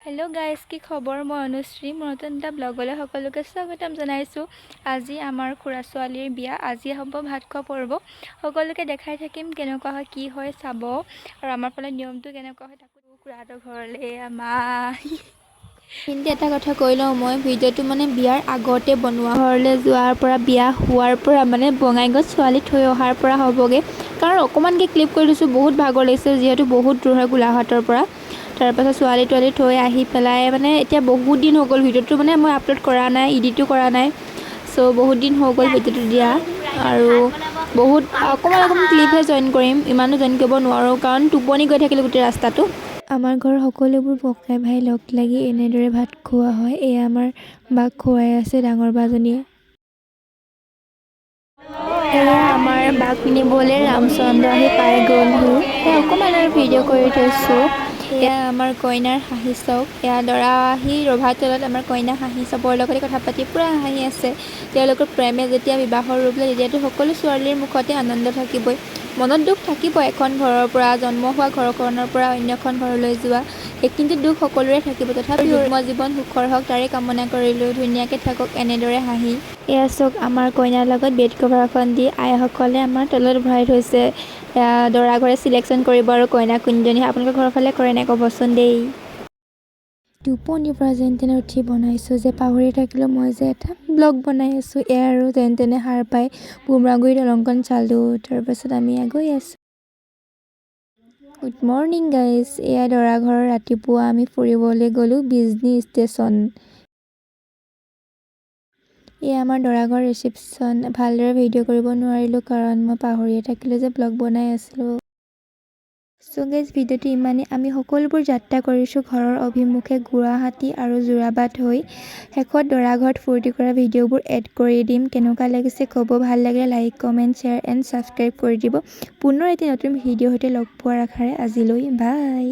Hello' guys, কি খবৰ? মই অনুশ্ৰী। মোৰ নতুন এটা ব্লগলৈ সকলোকে স্বাগতম জনাইছোঁ। আজি আমাৰ খুৰা ছোৱালীৰ বিয়া। আজি হ'ব ভাত খোৱা পৰ্ব। সকলোকে দেখাই থাকিম কেনেকুৱা হয়, কি হয় চাব। আৰু আমাৰ ফালে নিয়মটো কেনেকুৱা হয় তাকো খুৰাহঁতৰ ঘৰলৈ আমাৰ কিন্তু এটা কথা কৈ লওঁ, মই ভিডিঅ'টো বিয়াৰ আগতে বনোৱা। ঘৰলৈ যোৱাৰ পৰা বিয়া হোৱাৰ পৰা বঙাইগাঁৱত ছোৱালী থৈ অহাৰ পৰা হ'বগৈ। কাৰণ অকণমানকৈ ক্লিপ কৰি দিছোঁ, বহুত ভাগৰ লাগিছে যিহেতু বহুত দূৰ হয় গোলাঘাটৰ পৰা। তাৰপাছত ছোৱালী তোৱালী থৈ আহি পেলাই এতিয়া বহুত দিন হৈ গ'ল ভিডিঅ'টো মই আপলোড কৰা নাই, এডিটো কৰা নাই। চ' বহুত দিন হৈ গ'ল ভিডিঅ'টো দিয়া। আৰু বহুত অকণমান ক্লিপহে জইন কৰিম, ইমানো জইন কৰিব নোৱাৰোঁ কাৰণ টোপনি গৈ থাকিলোঁ গোটেই ৰাস্তাটো। আমাৰ ঘৰৰ সকলোবোৰ ককাই ভাই লগ লাগি এনেদৰে ভাত খোৱা হয়। এয়া আমাৰ বাক খুৱাই আছে ডাঙৰ বাজনীয়ে। এয়া আমাৰ বাক নিবলৈ ৰামচন্দ্ৰ আহি পাই গ'লহি। সেয়া অকণমান আৰু ভিডিঅ' কৰি থৈছোঁ। এয়া আমাৰ কইনাৰ হাঁহি চওক। এয়া দৰা আহি ৰভা তলত আমাৰ কইনা হাঁহি চবৰ লগতে কথা পাতি পূৰা হাঁহি আছে। তেওঁলোকৰ প্ৰেমে যেতিয়া বিবাহৰ ৰূপ লয় তেতিয়াতো সকলো ছোৱালীৰ মুখতে আনন্দ থাকিবই। মনত দুখ থাকিব, এখন ঘৰৰ পৰা জন্ম হোৱা ঘৰখনৰ পৰা অন্য এখন ঘৰলৈ যোৱা। কিন্তু দুখ সকলোৰে থাকিব, তথাপিও যুগ্ম জীৱন সুখৰ হওক তাৰে কামনা কৰিলোঁ। ধুনীয়াকৈ থাকক এনেদৰে হাঁহি। এয়া চাওক, আমাৰ কইনাৰ লগত বেড কভাৰখন দি আইসকলে আমাৰ তলত ভৰাই থৈছে। দৰা ঘৰে চিলেকশ্যন কৰিব আৰু কইনা কোনজনী। আপোনালোকৰ ঘৰৰ ফালে কৰে নাই ক'বচোন দেই। টোপনিৰ পৰা যেন তেনে উঠি বনাইছোঁ যে পাহৰি থাকিলোঁ মই যে এটা ব্লগ বনাই আছোঁ। এয়া আৰু যেন তেনে সাৰ পাই বুমৰাগুৰি দলংখন চালোঁ। তাৰপাছত আমি গৈ আছোঁ। Good morning guys. এয়া দৰা ঘৰৰ ৰাতিপুৱা আমি ফুৰিবলৈ গ'লোঁ বিজনী ষ্টেচন। এয়া আমাৰ দৰাঘৰ ৰিচিপশ্যন। ভালদৰে ভিডিঅ' কৰিব নোৱাৰিলোঁ কাৰণ মই পাহৰিয়ে থাকিলোঁ যে ব্লগ বনাই আছিলোঁ। চ' গাইজ, ভিডিঅ'টো ইমানেই। আমি সকলোবোৰ যাত্ৰা কৰিছোঁ ঘৰৰ অভিমুখে গুৱাহাটী আৰু যোৰাবাট হৈ। শেষত দৰাঘৰত ফূৰ্তি কৰা ভিডিঅ'বোৰ এড কৰি দিম। কেনেকুৱা লাগিছে ক'ব, ভাল লাগিলে like comment share and subscribe কৰি দিব। পুনৰ এটি নতুন ভিডিঅ'ৰ সৈতে লগ পোৱাৰ আশাৰে আজিলৈ বাই।